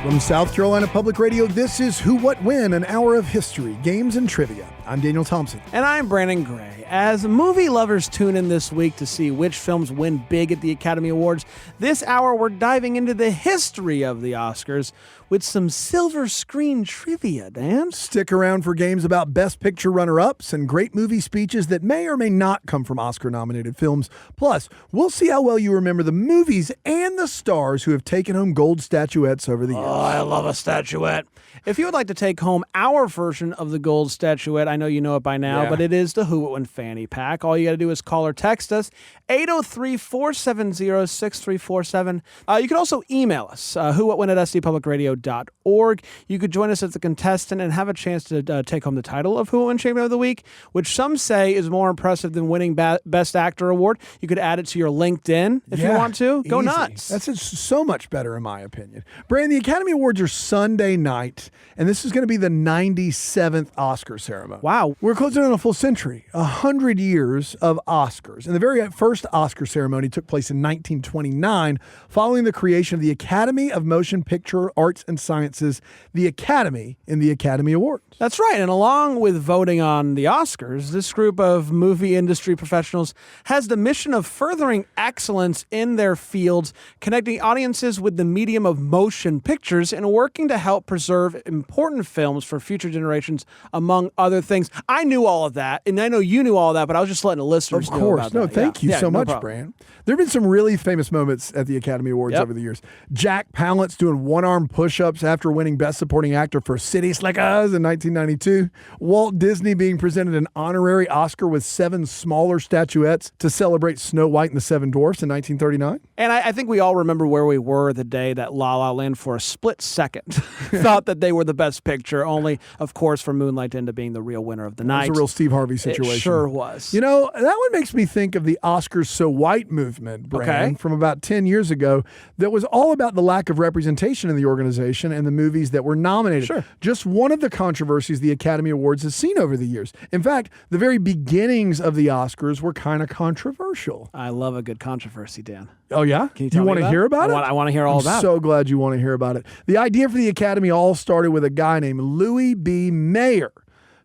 From South Carolina Public Radio, this is Who, What, When, an hour of history, games, and trivia. I'm Daniel Thompson. And I'm Brandon Gray. As movie lovers tune in this week to see which films win big at the Academy Awards, this hour we're diving into the history of the Oscars with some silver screen trivia, Dan. Stick around for games about Best Picture runner-ups and great movie speeches that may or may not come from Oscar-nominated films. Plus, we'll see how well you remember the movies and the stars who have taken home gold statuettes over the years. Oh, I love a statuette. If you would like to take home our version of the gold statuette, I know you know it by now, but it is the Who, What, When fanny pack. All you got to do is call or text us, 803-470-6347. You can also email us, whowhatwhen@sdpublicradio.org. You could join us as a contestant and have a chance to take home the title of Who, What, When Champion of the Week, which some say is more impressive than winning Best Actor Award. You could add it to your LinkedIn if you want to. Go nuts. That's so much better in my opinion. Brandon, the Academy Awards are Sunday night, and this is going to be the 97th Oscar ceremony. Wow. We're closing on a full century, 100 years of Oscars. And the very first Oscar ceremony took place in 1929, following the creation of the Academy of Motion Picture Arts and Sciences, the Academy in the Academy Awards. That's right. And along with voting on the Oscars, this group of movie industry professionals has the mission of furthering excellence in their fields, connecting audiences with the medium of motion pictures, and working to help preserve important films for future generations, among other things. I knew all of that, and I know you knew all of that, but I was just letting the listeners know about that. Thank you so much, Brand. There have been some really famous moments at the Academy Awards over the years. Jack Palance doing one-arm push-ups after winning Best Supporting Actor for Cities Like Us in 1992. Walt Disney being presented an honorary Oscar with 7 smaller statuettes to celebrate Snow White and the Seven Dwarfs in 1939. And I think we all remember where we were the day that La La Land for a split second thought that they were the best picture, only, of course, for Moonlight into being the real winner of the night. It was a real Steve Harvey situation. It sure was. You know, that one makes me think of the Oscars So White movement, Brand, from about 10 years ago, that was all about the lack of representation in the organization and the movies that were nominated. Sure. Just one of the controversies the Academy Awards has seen over the years. In fact, the very beginnings of the Oscars were kind of controversial. I love a good controversy, Dan. Oh, yeah? Can you tell me want to hear about it? I want to hear all about it. I'm so glad you want to hear about it. The idea for the Academy all started with a guy named Louis B. Mayer,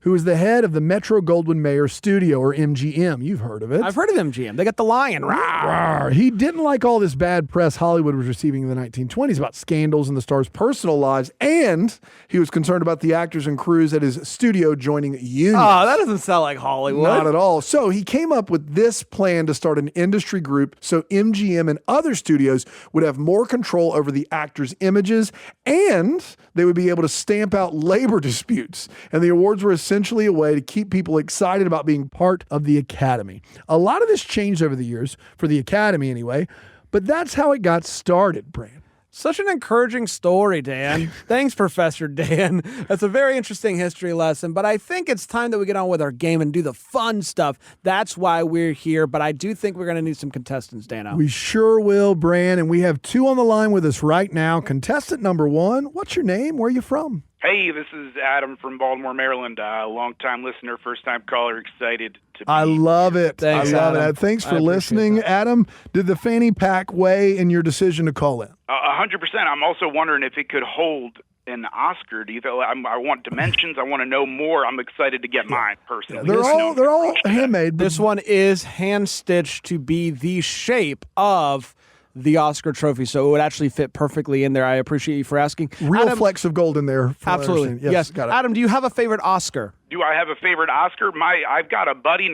who was the head of the Metro-Goldwyn-Mayer Studio, or MGM. You've heard of it. I've heard of MGM. They got the lion. Rawr. He didn't like all this bad press Hollywood was receiving in the 1920s about scandals in the stars' personal lives, and he was concerned about the actors and crews at his studio joining unions. Oh, that doesn't sound like Hollywood. Not at all. So he came up with this plan to start an industry group so MGM and other studios would have more control over the actors' images, and they would be able to stamp out labor disputes. And the awards were essentially a way to keep people excited about being part of the Academy. A lot of this changed over the years, for the Academy anyway, but that's how it got started, Brand. Such an encouraging story, Dan. Thanks, Professor Dan. That's a very interesting history lesson, but I think it's time that we get on with our game and do the fun stuff. That's why we're here, but I do think we're going to need some contestants, Dano. We sure will, Bran, and we have 2 on the line with us right now. Contestant number 1, what's your name? Where are you from? Hey, this is Adam from Baltimore, Maryland. Long-time listener, first-time caller, excited to be I love it. Thanks, I love Adam. it. Thanks for listening. Adam, did the fanny pack weigh in your decision to call in? 100%. I'm also wondering if it could hold an Oscar. Do you think I want dimensions? I want to know more. I'm excited to get mine personally. They're all handmade. This one is hand-stitched to be the shape of the Oscar trophy, so it would actually fit perfectly in there. I appreciate you for asking. Real Adam, flecks of gold in there. Absolutely. Yes. Got it. Adam, do you have a favorite Oscar? Do I have a favorite Oscar? I've got a buddy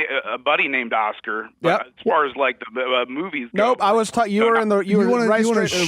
named Oscar. But as far as like the movies go. Nope, I was you were in the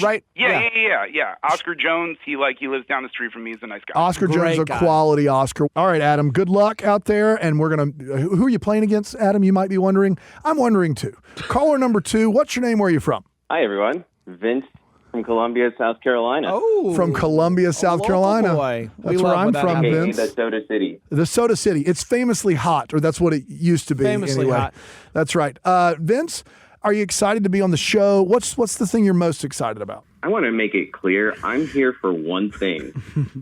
right. Yeah. Oscar Jones. He lives down the street from me. He's a nice guy. Oscar Jones, a quality Oscar. All right, Adam. Good luck out there. And we're gonna. Who are you playing against, Adam? You might be wondering. I'm wondering too. Caller number 2. What's your name? Where are you from? Hi, everyone. Vince from Columbia, South Carolina. Oh, from Columbia, South Carolina. Boy. That's where I'm from, Vince. The Soda City. The Soda City. It's famously hot, or that's what it used to be. Famously anyway. hot. That's right. Vince, are you excited to be on the show? What's the thing you're most excited about? I want to make it clear, I'm here for one thing,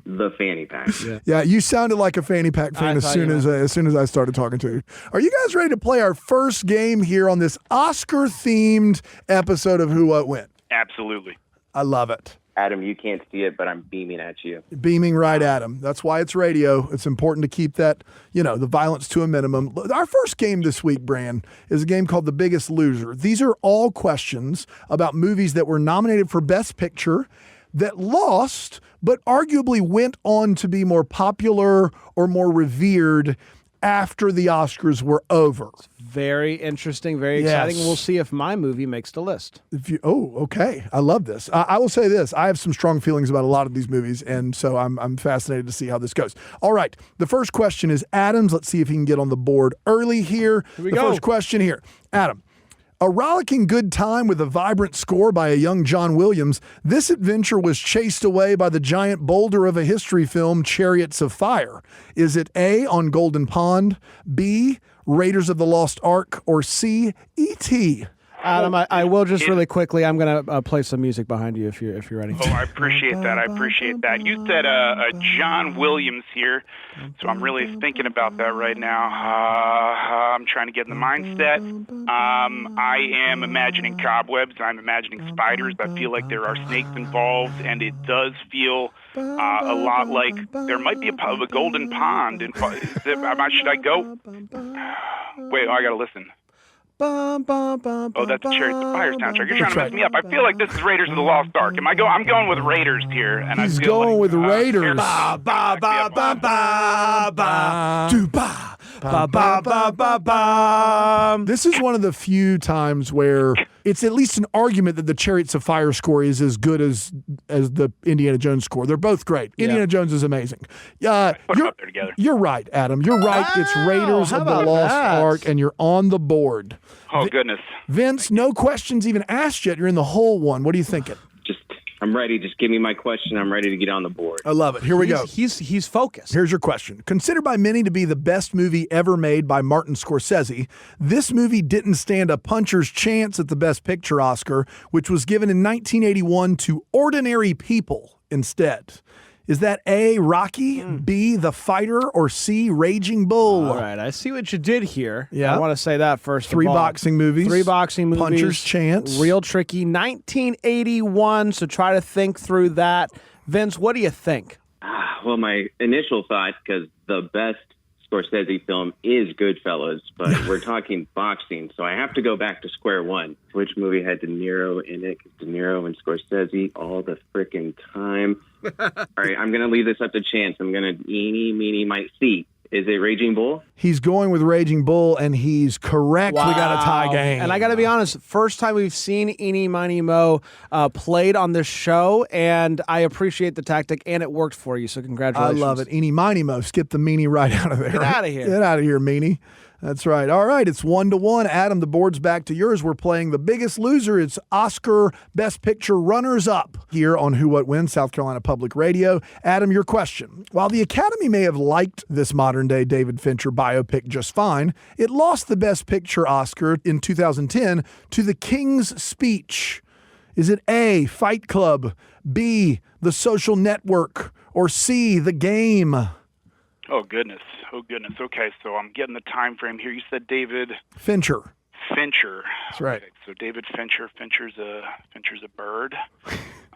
the fanny pack. Yeah, you sounded like a fanny pack fan as soon as I started talking to you. Are you guys ready to play our first game here on this Oscar-themed episode of Who, What, When? Absolutely. I love it. Adam, you can't see it, but I'm beaming at you. Beaming right at him. That's why it's radio. It's important to keep that, the violence to a minimum. Our first game this week, Bran, is a game called The Biggest Loser. These are all questions about movies that were nominated for Best Picture that lost, but arguably went on to be more popular or more revered after the Oscars were over. Very interesting, very exciting. We'll see if my movie makes the list. Okay. I love this. I will say this. I have some strong feelings about a lot of these movies, and so I'm fascinated to see how this goes. All right. The first question is Adam's. Let's see if he can get on the board early here. Here we go. First question here. Adam. A rollicking good time with a vibrant score by a young John Williams, this adventure was chased away by the giant boulder of a history film, Chariots of Fire. Is it A, On Golden Pond, B, Raiders of the Lost Ark, or C, E.T.? Adam, I will just really quickly, I'm going to play some music behind you if you're ready. Oh, I appreciate that. You said a John Williams here, so I'm really thinking about that right now. I'm trying to get in the mindset. I am imagining cobwebs. I'm imagining spiders. I feel like there are snakes involved, and it does feel a lot like there might be a golden pond. Should I go? Wait, I got to listen. Oh, that's the Chariots of Fire soundtrack. You're trying to mess me up. I feel like this is Raiders of the Lost Ark. I'm going with Raiders here, and He's I feel going like, with Raiders. Ba ba ba ba ba ba do ba ba ba ba ba ba. This is one of the few times where it's at least an argument that the Chariots of Fire score is as good as the Indiana Jones score. They're both great. Indiana Jones is amazing. put them up there together. You're right, Adam. You're right. It's Raiders of the Lost Ark, and you're on the board. Oh, goodness. Vince, no questions even asked yet. You're in the whole one. What are you thinking? I'm ready. Just give me my question. I'm ready to get on the board. I love it. Here we go. He's focused. Here's your question. Considered by many to be the best movie ever made by Martin Scorsese, this movie didn't stand a puncher's chance at the Best Picture Oscar, which was given in 1981 to Ordinary People instead. Is that A, Rocky, B, The Fighter, or C, Raging Bull? All right, I see what you did here. Yeah. I want to say that first. Three of all. boxing movies. Puncher's Chance. Real tricky. 1981, so try to think through that. Vince, what do you think? Well, my initial thought, because the best Scorsese film is Goodfellas, but we're talking boxing, so I have to go back to square one. Which movie had De Niro in it? De Niro and Scorsese all the freaking time. All right, I'm going to leave this up to chance. I'm going to eeny, meeny, might see. Is it Raging Bull? He's going with Raging Bull, and he's correct. Wow. We got a tie game. And I got to be honest, first time we've seen Eeny, Miny, Mo played on this show, and I appreciate the tactic, and it worked for you, so I congratulations. love it. Eeny, Miny, Mo. Skip the meanie right out of there. Get out of here. Get out of here, meanie. That's right. All right, it's 1-1. Adam, the board's back to yours. We're playing The Biggest Loser. It's Oscar Best Picture runners-up here on Who What Wins, South Carolina Public Radio. Adam, your question. While the Academy may have liked this modern-day David Fincher biopic just fine, it lost the Best Picture Oscar in 2010 to The King's Speech. Is it A, Fight Club, B, The Social Network, or C, The Game? Oh, goodness. Okay, so I'm getting the time frame here. You said David Fincher. That's right. Okay, so David Fincher. Fincher's a bird.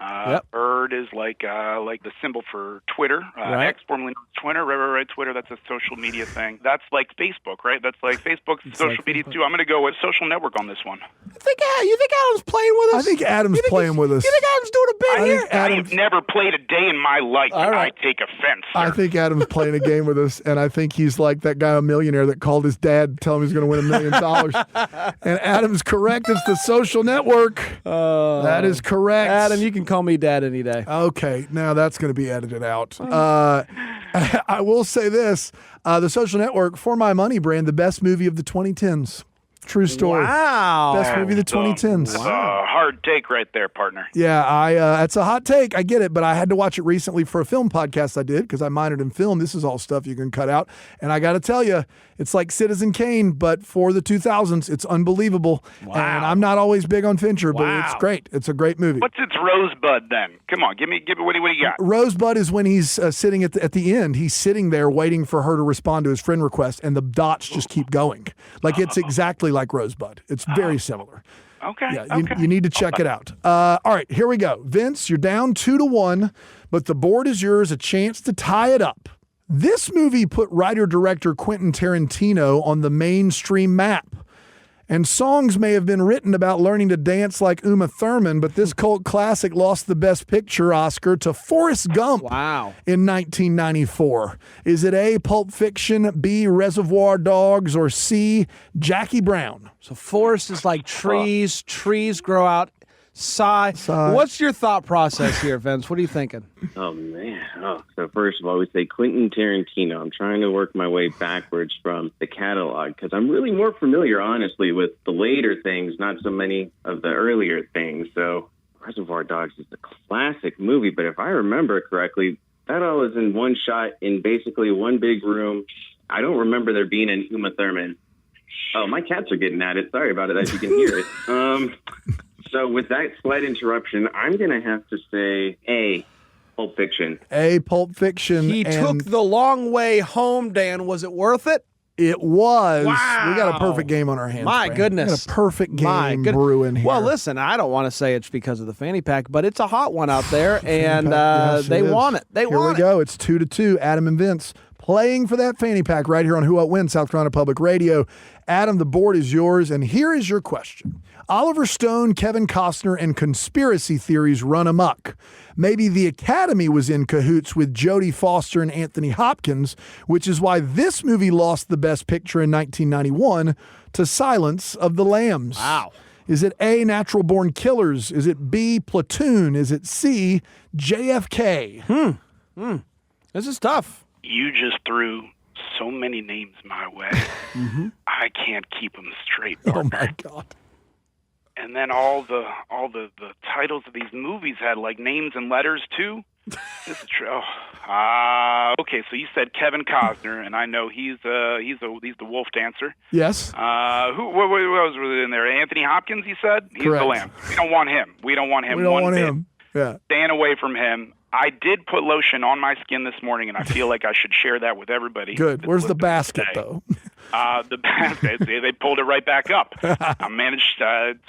Yep. Bird is like the symbol for Twitter. Right. X, formerly known as Twitter. Right. Twitter. That's a social media thing. That's like Facebook, right? That's like Facebook's social media too. I'm going to go with Social Network on this one. You think Adam's playing with us? I think Adam's playing with us. You think Adam's doing a bit here? I've never played a day in my life, All and right. I take offense, sir. I think Adam's playing a game with us, and I think he's like that guy, a millionaire, that called his dad to tell him he's going to win $1 million. And Adam's correct. It's The Social Network. That is correct. Adam, you can call me Dad any day. Okay, now that's going to be edited out. I will say this. The Social Network, for my money, Brand, the best movie of the 2010s. True story. Wow. Best movie of the 2010s. That's a hard take right there, partner. Yeah, it's a hot take. I get it, but I had to watch it recently for a film podcast I did because I minored in film. This is all stuff you can cut out. And I got to tell you, it's like Citizen Kane, but for the 2000s. It's unbelievable. Wow. And I'm not always big on Fincher, but Wow. it's great. It's a great movie. What's its Rosebud then? Come on, give me what do you got? Rosebud is when he's sitting at the end. He's sitting there waiting for her to respond to his friend request, and the dots just keep going. Like it's exactly like Rosebud. It's very similar. Okay. Yeah, you need to check it out. All right, here we go. Vince, you're down 2-1, but the board is yours, a chance to tie it up. This movie put writer-director Quentin Tarantino on the mainstream map. And songs may have been written about learning to dance like Uma Thurman, but this cult classic lost the Best Picture Oscar to Forrest Gump in 1994. Is it A, Pulp Fiction, B, Reservoir Dogs, or C, Jackie Brown? So forest is like trees. Trees grow out. Sigh. What's your thought process here, Vince? What are you thinking? Oh, man. So first of all, we say Quentin Tarantino. I'm trying to work my way backwards from the catalog because I'm really more familiar, honestly, with the later things, not so many of the earlier things. So Reservoir Dogs is a classic movie, but if I remember correctly, that all was in one shot in basically one big room. I don't remember there being an Uma Thurman. Oh, my cats are getting at it. Sorry about it, as you can hear it. So with that slight interruption, I'm going to have to say A, Pulp Fiction. A, Pulp Fiction. He took the long way home, Dan. Was it worth it? It was. Wow. We got a perfect game on our hands. My Frank. goodness. We got a perfect game brewing here. Well, listen, I don't want to say it's because of the fanny pack, but it's a hot one out there, and Yes, they it is. want it. Here we go. It's 2-2. Adam and Vince playing for that fanny pack right here on Who What Wins, South Carolina Public Radio. Adam, the board is yours, and here is your question. Oliver Stone, Kevin Costner, and conspiracy theories run amok. Maybe the Academy was in cahoots with Jodie Foster and Anthony Hopkins, which is why this movie lost the Best Picture in 1991 to Silence of the Lambs. Wow. Is it A, Natural Born Killers? Is it B, Platoon? Is it C, JFK? This is tough. You just threw so many names my way. I can't keep them straight. Oh, Partner. my God. And then all the titles of these movies had like names and letters too. This is true. Okay, so you said Kevin Costner, and I know he's the wolf dancer. Yes. What was in there? Anthony Hopkins, you said? He's Correct. the lamb. We don't want him. We don't want him. We don't one want bit. him. Yeah. Staying away from him. I did put lotion on my skin this morning, and I feel like I should share that with everybody. Good. Where's the basket, though? The basket. They pulled it right back up. I managed.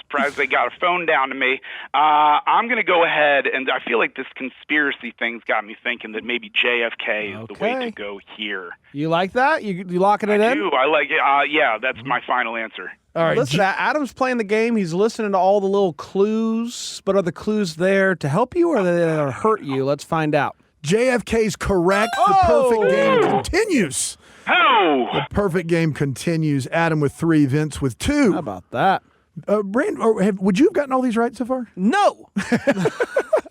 Surprised they got a phone down to me. I'm going to go ahead, and I feel like this conspiracy thing's got me thinking that maybe JFK is the way to go here. You like that? You locking it in? I do. I like it. Yeah, that's my final answer. All right. Listen, Adam's playing the game. He's listening to all the little clues, but are the clues there to help you or are they there to hurt you? Let's find out. JFK's correct. The perfect game continues. Oh! The perfect game continues. Adam with 3, Vince with 2. How about that? Brand, would you have gotten all these right so far? No.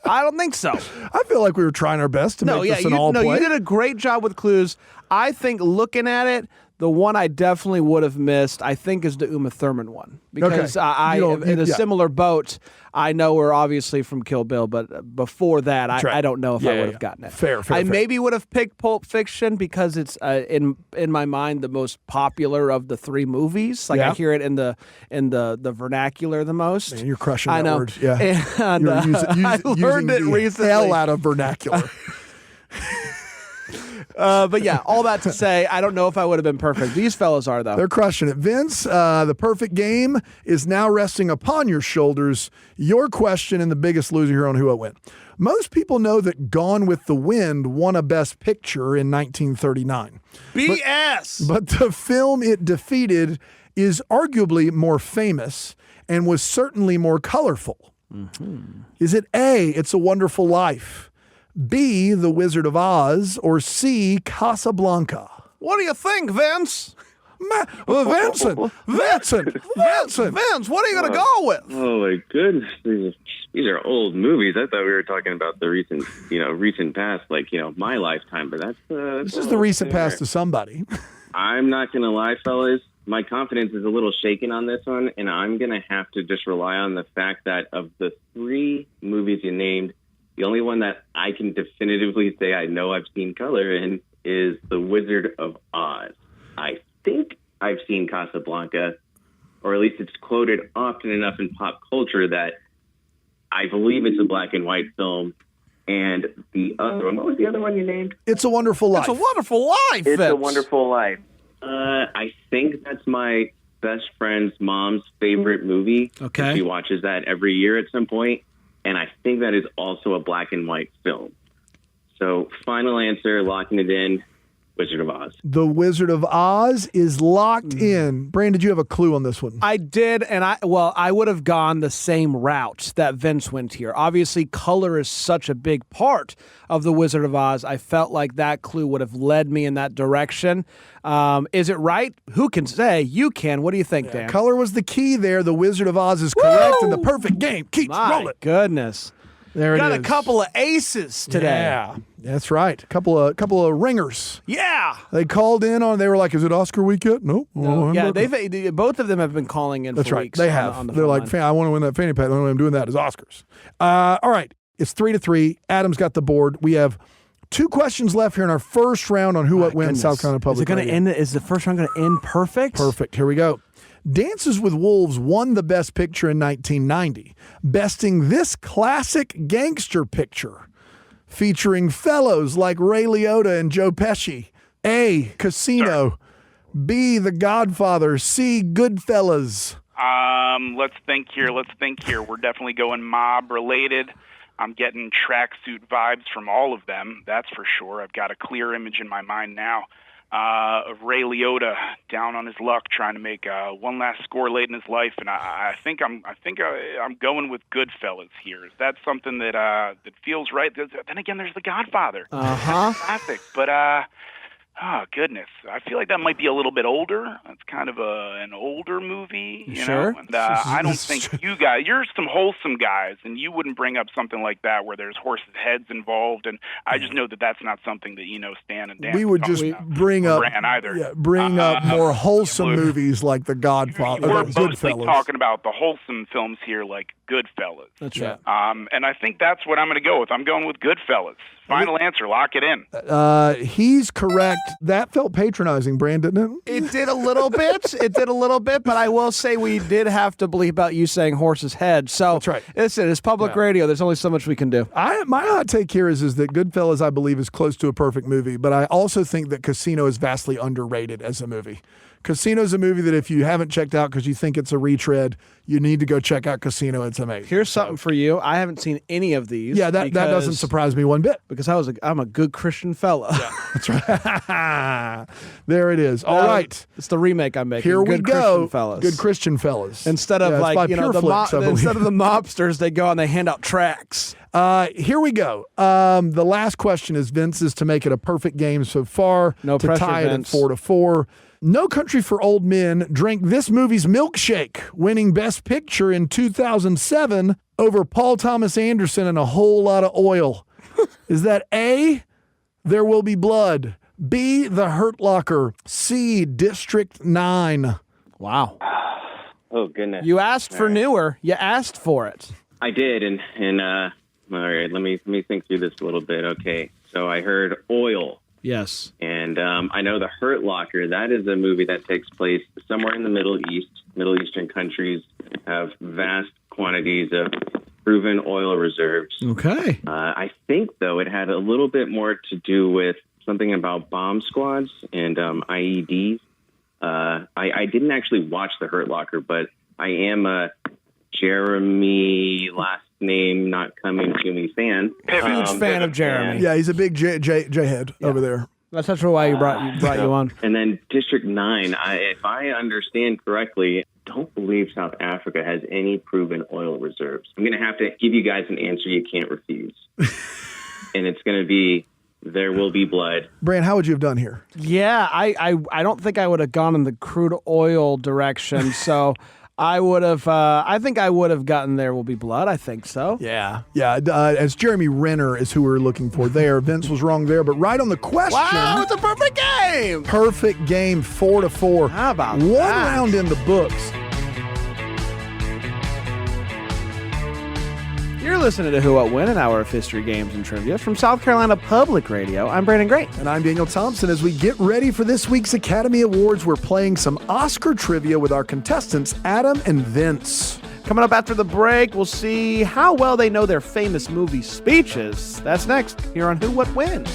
I don't think so. I feel like we were trying our best to make this an all play. You did a great job with clues. I think looking at it, the one I definitely would have missed, I think, is the Uma Thurman one. Because I in a similar boat, I know her obviously from Kill Bill, but before that, I don't know if I would have gotten it. Fair. I maybe would have picked Pulp Fiction because it's in my mind the most popular of the 3 movies. Like I hear it in the vernacular the most. Man, you're crushing I that know. word. Yeah. And I learned it the recently. hell out of vernacular. But yeah, all that to say, I don't know if I would have been perfect. These fellas are, though. They're crushing it. Vince, the perfect game is now resting upon your shoulders. Your question and the biggest loser here on Who What Win. Most people know that Gone with the Wind won a Best Picture in 1939. BS! But the film it defeated is arguably more famous and was certainly more colorful. Is it A, It's a Wonderful Life, B, The Wizard of Oz, or C, Casablanca? What do you think, Vince? Vincent, Vince, what are you going to go with? Oh my goodness, these are old movies. I thought we were talking about the recent past, like my lifetime. But that's this is the recent past to somebody. I'm not gonna lie, fellas. My confidence is a little shaken on this one, and I'm gonna have to just rely on the fact that of the 3 movies you named, the only one that I can definitively say I know I've seen color in is The Wizard of Oz. I think I've seen Casablanca, or at least it's quoted often enough in pop culture that I believe it's a black and white film. And the other one, what was the other one you named? It's a Wonderful Life. It's a Wonderful Life, It's Vince. a Wonderful Life. I think that's best friend's mom's favorite movie. Okay. She watches that every year at some point, and I think that is also a black and white film. So, final answer, locking it in, Wizard of Oz. The Wizard of Oz is locked in. Brandon, did you have a clue on this one? I did, and I would have gone the same route that Vince went here. Obviously, color is such a big part of The Wizard of Oz. I felt like that clue would have led me in that direction. Is it right? Who can say? You can. What do you think, Dan? Color was the key there. The Wizard of Oz is correct, and the perfect game keeps My rolling. goodness. There it Got is. a couple of aces today. Yeah, that's right. A couple of ringers. Yeah. They called in on. They were like, "Is it Oscar week yet?" Nope. Oh, Yeah, hamburger. both of them have been calling in That's for right. weeks. They on have. the- on the They're phone like, line. I want to win that fanny pack. The only way I'm doing that is Oscars. All right. It's 3-3. Adam's got the board. We have 2 questions left here in our first round on Who What Wins South Carolina Public Is it going to Radio. end? Is the first round going to end perfect? Perfect. Here we go. Dances with Wolves won the Best Picture in 1990, besting this classic gangster picture featuring fellows like Ray Liotta and Joe Pesci. A, Casino. B, The Godfather. C, Goodfellas. Let's think here. We're definitely going mob related. I'm getting tracksuit vibes from all of them. That's for sure. I've got a clear image in my mind now of Ray Liotta down on his luck, trying to make one last score late in his life, and I think I'm going with Goodfellas here. Is that something that feels right? Then again, there's The Godfather. Classic, but oh, goodness. I feel like that might be a little bit older. It's kind of an older movie, you Sure. know? And I don't think you guys, you're some wholesome guys, and you wouldn't bring up something like that where there's horses' heads involved, and I just know that that's not something that, Stan and Dan We would talk just about. bring up, Brand either. bring up more wholesome we're- movies like The Godfather, We're The mostly Goodfellas. talking about the wholesome films here, like Goodfellas. That's right. And I think that's what I'm going to go with. I'm going with Goodfellas. Final answer. Lock it in. He's correct. That felt patronizing, Brandon, didn't it? It did a little bit. But I will say we did have to bleep out you saying horse's head. So That's right. Listen, it's public radio. There's only so much we can do. My hot take here is that Goodfellas, I believe, is close to a perfect movie, but I also think that Casino is vastly underrated as a movie. Casino is a movie that if you haven't checked out because you think it's a retread, you need to go check out Casino. It's amazing. Here's something for you. I haven't seen any of these. Yeah, that doesn't surprise me one bit. Because I'm a good Christian fella. That's right. There it is. All right. It's the remake I'm making. Here we Good go. Christian fellas. Good Christian fellas. Instead of Yeah, it's by the Pureflix, I believe. instead of the mobsters, they go and they hand out tracts. Here we go. The last question is Vince's to make it a perfect game so far. No to pressure, tie it Vince. at 4-4. No Country for Old Men drank this movie's milkshake, winning Best Picture in 2007 over Paul Thomas Anderson and A Whole Lot of Oil. Is that A, There Will Be Blood, B, The Hurt Locker, C, District 9? Wow. Oh, goodness. You asked for newer. You asked for it. I did, and all right, let me think through this a little bit. Okay, so I heard oil. Yes. And I know The Hurt Locker, that is a movie that takes place somewhere in the Middle East. Middle Eastern countries have vast quantities of proven oil reserves. Okay. I think, though, it had a little bit more to do with something about bomb squads and IEDs. I didn't actually watch The Hurt Locker, but I am a Jeremy, last name not coming to me fan. Huge fan of Jeremy. Yeah, he's a big J head over there. That's actually why you brought you on. And then District 9, if I understand correctly, I don't believe South Africa has any proven oil reserves. I'm going to have to give you guys an answer you can't refuse. And it's going to be There Will Be Blood. Brand, how would you have done here? Yeah, I don't think I would have gone in the crude oil direction. So I would have. I think I would have gotten There Will Be Blood. I think so. Yeah. As Jeremy Renner is who we're looking for there. Vince was wrong there, but right on the question. Wow, it's a perfect game. Perfect game, 4-4. How about one that? round in the books? You're listening to Who What Win, an hour of history, games, and trivia from South Carolina Public Radio. I'm Brandon Gray. And I'm Daniel Thompson. As we get ready for this week's Academy Awards, we're playing some Oscar trivia with our contestants, Adam and Vince. Coming up after the break, we'll see how well they know their famous movie speeches. That's next here on Who What Wins.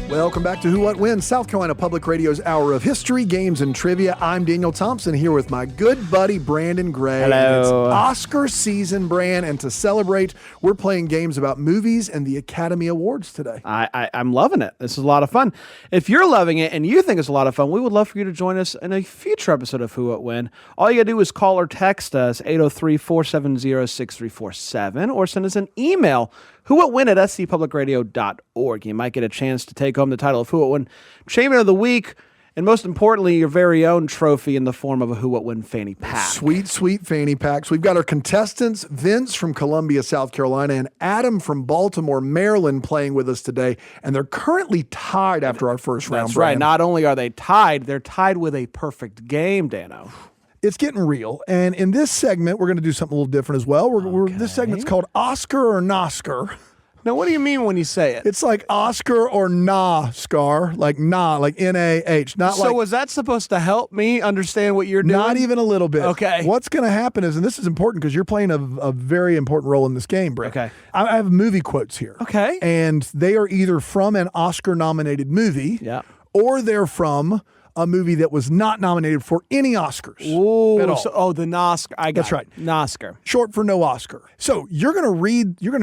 Welcome back to Who What Wins, South Carolina Public Radio's Hour of History, Games, and Trivia. I'm Daniel Thompson here with my good buddy Brandon Gray. Hello. It's Oscar season, Brand, and to celebrate, we're playing games about movies and the Academy Awards today. I'm loving it. This is a lot of fun. If you're loving it and you think it's a lot of fun, we would love for you to join us in a future episode of Who What Win. All you got to do is call or text us, 803-470-6347, or send us an email, whowhatwin@scpublicradio.org. You might get a chance to take home the title of Who What Win Champion of the Week, and most importantly, your very own trophy in the form of a Who What Win fanny pack. Sweet, sweet fanny packs. We've got our contestants, Vince from Columbia, South Carolina, and Adam from Baltimore, Maryland, playing with us today, and they're currently tied after our first round. That's right. Brand. Not only are they tied, they're tied with a perfect game, Dano. It's getting real, and in this segment, we're going to do something a little different as well. This segment's called Oscar or Noscar. Now, what do you mean when you say it? It's like Oscar or Nah-scar, like nah, like N-A-H. Not So like, was that supposed to help me understand what you're doing? not even a little bit. Okay. What's going to happen is, and this is important because you're playing a very important role in this game, Brett. Okay. I have movie quotes here. Okay. And they are either from an Oscar-nominated movie, Yeah. or they're from a movie that was not nominated for any Oscars Ooh, at all. the Noscar. That's right. Noscar. Short for no Oscar. So you're going to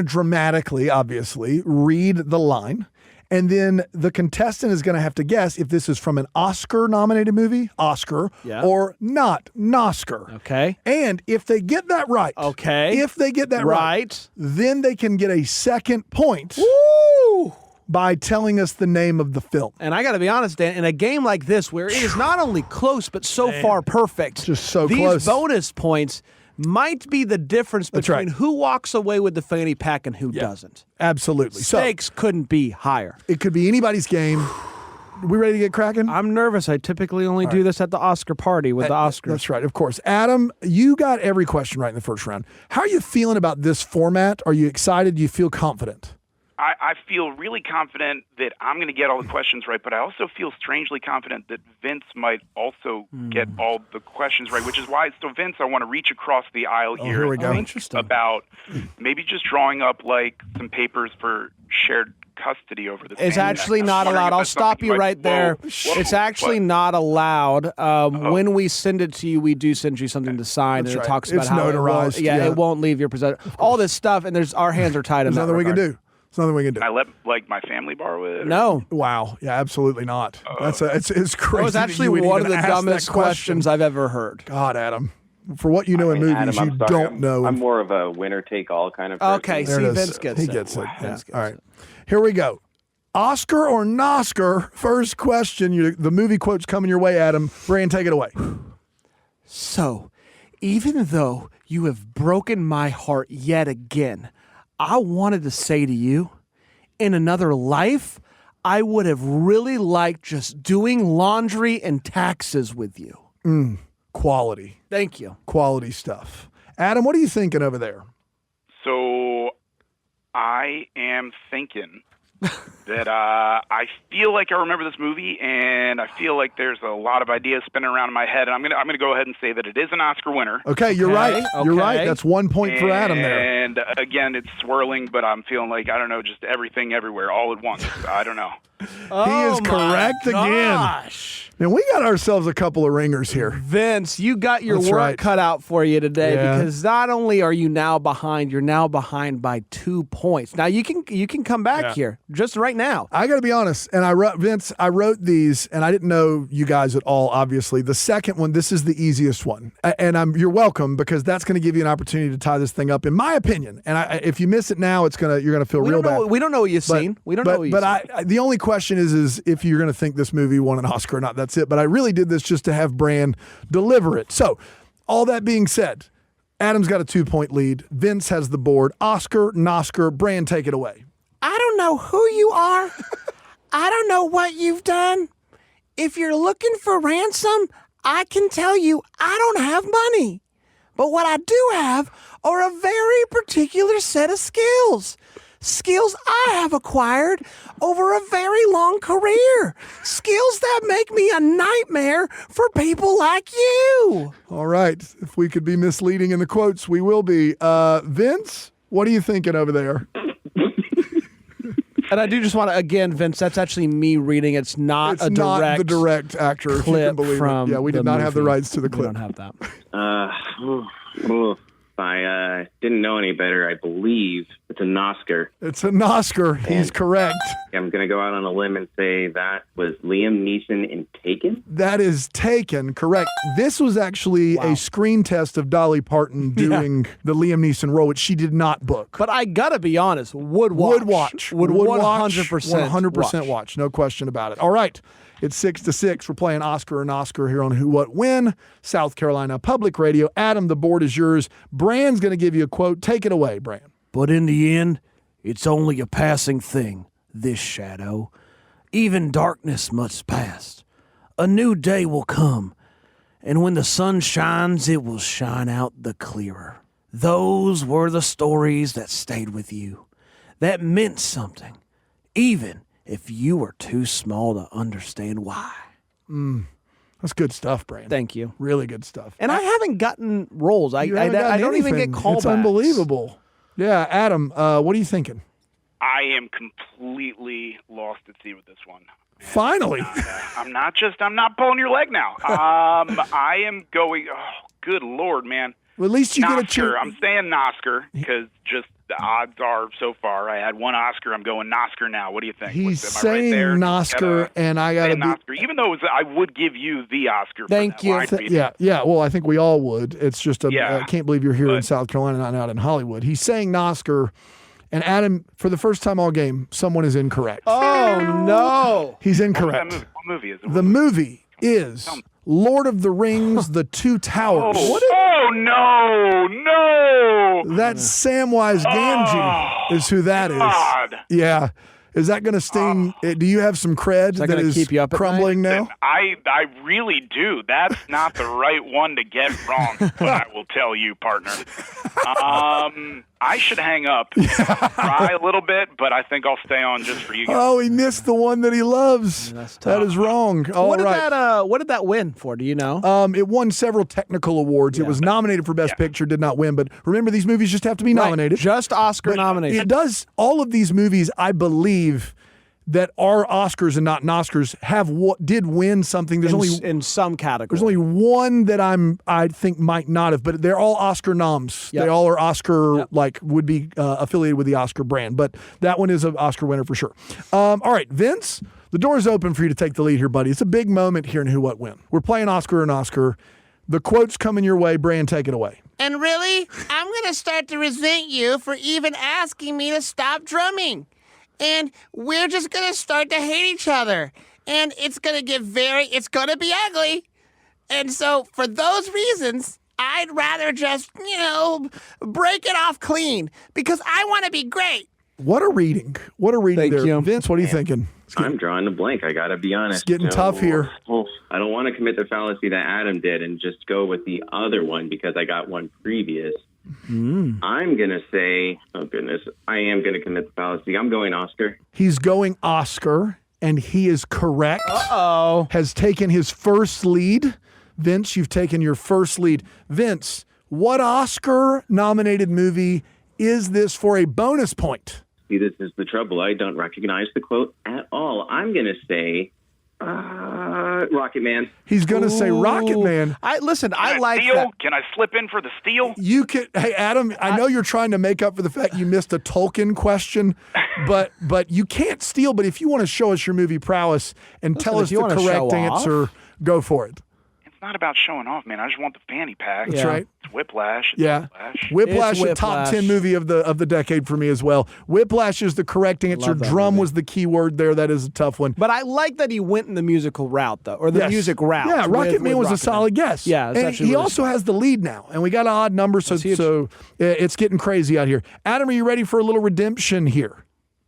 dramatically, obviously, read the line. And then the contestant is going to have to guess if this is from an Oscar-nominated movie, Oscar, Yeah. or not, Noscar. Okay. And if they get that right, if they get that right, then they can get a second point Woo! by telling us the name of the film. And I got to be honest, Dan, in a game like this where it is not only close, but so far perfect. Just so these close. bonus points might be the difference That's between right. who walks away with the fanny pack and who doesn't. Absolutely. Stakes couldn't be higher. So it could be anybody's game. We ready to get cracking? I'm nervous. I typically only do this at the Oscar party with the Oscars. That's right, of course. Adam, you got every question right in the first round. How are you feeling about this format? Are you excited? Do you feel confident? I feel really confident that I'm going to get all the questions right, but I also feel strangely confident that Vince might also get all the questions right, which is why, so Vince, I want to reach across the aisle here, here we and go. think Interesting. about maybe just drawing up like some papers for shared custody over the It's family. actually I'm not wondering allowed. if I'll that's stop something you might- right there. Whoa, It's actually not allowed. When we send it to you, we do send you something to sign, That's and right. it talks about It's how notarized, it won't leave your possession. All this stuff, and our hands are tied in There's that nothing we can regard. do. There's nothing we can do. I let like my family borrow it? or- No. Wow. Yeah, absolutely not. It's crazy. That was actually one of the dumbest questions I've ever heard. God, Adam. For what you know in movies, Adam, you I'm sorry. don't know. I'm more of a winner-take-all kind of person. Okay, There see, it is. Vince gets He it. gets it. Wow. Yeah. Vince gets All right. it. Here we go. Oscar or Noscar? First question. The movie quote's coming your way, Adam. Brian, take it away. So, even though you have broken my heart yet again, I wanted to say to you, in another life, I would have really liked just doing laundry and taxes with you. Quality. Thank you. Quality stuff. Adam, what are you thinking over there? So I am thinking that I feel like I remember this movie, and I feel like there's a lot of ideas spinning around in my head. And I'm gonna go ahead and say that it is an Oscar winner. Okay, you're right. You're okay. right. That's 1 point for Adam there. And again, it's swirling, but I'm feeling like, I don't know, just everything everywhere all at once. I don't know. He is correct again. Gosh. Man, we got ourselves a couple of ringers here. Vince, you got your That's work right. cut out for you today Yeah. because not only are you now behind, you're now behind by 2 points. Now you can come back here just right now. I got to be honest, and I wrote these, and I didn't know you guys at all, obviously. The second one, this is the easiest one. And you're welcome, because that's going to give you an opportunity to tie this thing up, in my opinion. And if you miss it now, you're going to feel real bad. We don't know what you've seen. We don't know what you've seen. The only question is if you're going to think this movie won an Oscar or not. That's it. But I really did this just to have Bran deliver it. So, all that being said, Adam's got a 2-point lead. Vince has the board. Oscar, Noscar, Bran, take it away. I don't know who you are. I don't know what you've done. If you're looking for ransom, I can tell you I don't have money. But what I do have are a very particular set of skills. Skills I have acquired over a very long career. Skills that make me a nightmare for people like you. All right. If we could be misleading in the quotes, we will be. Vince, what are you thinking over there? And I do just want to, again, Vince, that's actually me reading. It's not It's a not direct the direct actor, if you clip can believe from it. Yeah, we the did not have the movie. rights to the We clip. don't have that. If I didn't know any better, I believe it's an Oscar. It's an Oscar. He's correct. I'm going to go out on a limb and say that was Liam Neeson in Taken. That is Taken, correct. This was actually a screen test of Dolly Parton doing the Liam Neeson role, which she did not book. But I got to be honest, would watch. Would 100% 100% watch. No question about it. All right. It's 6-6. We're playing Oscar and Oscar here on Who, What, When, South Carolina Public Radio. Adam, the board is yours. Bran's going to give you a quote. Take it away, Bran. But in the end, it's only a passing thing, this shadow. Even darkness must pass. A new day will come, and when the sun shines, it will shine out the clearer. Those were the stories that stayed with you, that meant something, even if you were too small to understand why. That's good stuff, Bran. Thank you. Really good stuff. And I haven't gotten roles. I You haven't gotten don't even get anything. callbacks. It's unbelievable. Yeah, Adam, what are you thinking? I am completely lost at sea with this one. Finally. I'm not pulling your leg now. I am going, oh, good Lord, man. Well, at least you get a Oscar. chance. I'm saying Oscar because just the odds are so far. I had one Oscar. I'm going Oscar now. What do you think? He's Am I right saying there? Oscar, and I got to Saying be. Oscar, even though I would give you the Oscar. Thank for you. that line. Yeah. Well, I think we all would. It's just Yeah, I can't believe you're here in but- South Carolina, not out in Hollywood. He's saying Oscar, and Adam, for the first time all game, someone is incorrect. Oh, no. He's That incorrect. movie, what movie is it? The movie is Lord of the Rings: The Two Towers. Oh, no. That's Samwise Gamgee is who that is. God. Yeah. Is that going to sting? Do you have some cred that that gonna is keep you up at crumbling now? I really do. That's not the right one to get wrong, but I will tell you, partner. I should hang up, cry a little bit, but I think I'll stay on just for you guys. Oh, he missed the one that he loves. that's That tough. is wrong. All What did right. what did that win for? Do you know? It won several technical awards. It was nominated for Best Picture, did not win. But remember, these movies just have to be nominated. Just Oscar But nominated. It does. All of these movies, I believe, that are Oscars and not Oscars did win something. There's only in some categories. There's only one that I think might not have, but they're all Oscar noms. Yep. They all are Oscar, would be affiliated with the Oscar brand, but that one is an Oscar winner for sure. All right, Vince, the door is open for you to take the lead here, buddy. It's a big moment here in Who, What, When. We're playing Oscar and Oscar. The quote's coming your way. Bran, take it away. And really, I'm going to start to resent you for even asking me to stop drumming. And we're just going to start to hate each other. And it's going to it's going to be ugly. And so for those reasons, I'd rather just, break it off clean because I want to be great. What a reading. What a reading Thank there. you. Vince, what are you thinking? I'm drawing a blank. I got to be honest. It's getting tough here. I don't want to commit the fallacy that Adam did and just go with the other one because I got one previous. I'm going to say, oh goodness, I am going to commit the fallacy. I'm going Oscar. He's going Oscar, and he is correct. Uh-oh. Has taken his first lead. Vince, you've taken your first lead. Vince, what Oscar-nominated movie is this for a bonus point? See, this is the trouble. I don't recognize the quote at all. I'm going to say Rocket Man. He's going to say Rocket Man. I Can like steal? that. Can I slip in for the steal? You could, hey Adam, I know you're trying to make up for the fact you missed a Tolkien question, but you can't steal. But if you want to show us your movie prowess and tell if us you the wanna correct show off. answer, go for it. It's not about showing off, man. I just want the fanny pack. That's right. It's Whiplash. It's Yeah, Whiplash. Whiplash, a top 10 movie of the decade for me as well. Whiplash is the correct answer. Love that Drum movie. was the key word there. That is a tough one. But I like that he went in the musical route, though, or the Yes. music route. Yeah, Rocket Man was a solid guess. Yeah, it's and actually he really also has the lead now, and we got an odd number, so it's getting crazy out here. Adam, are you ready for a little redemption here?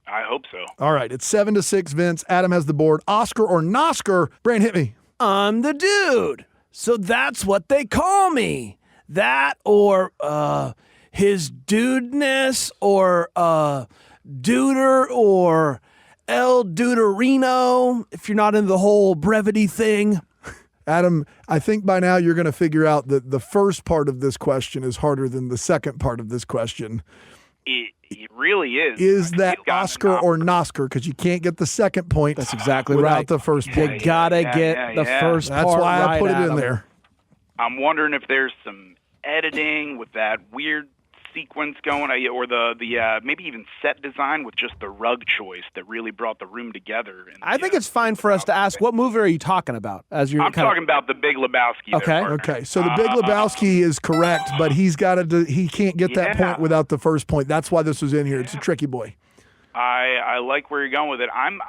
I hope so. All right, it's 7-6. Vince, Adam has the board. Oscar or Noscar? Brain, hit me. I'm the dude. So that's what they call me. That or his dudeness or duder or El Duderino, if you're not into the whole brevity thing. Adam, I think by now you're going to figure out that the first part of this question is harder than the second part of this question. It really is. Is He's that gotten a Oscar nom- or Noscar? Because you can't get the second point. That's exactly without right. the first You point. gotta yeah, get yeah, the yeah. first That's part why I right, put it in Adam. there. I'm wondering if there's some editing with that weird sequence going, or the maybe even set design with just the rug choice that really brought the room together. I think it's fine for us to ask, what movie are you talking about? As you're I'm talking about The Big Lebowski. Okay. There, partner. Okay, so the Big Lebowski is correct, but he can't get that Yeah. point without the first point. That's why this was in here. It's a tricky boy. I like where you're going with it. I'm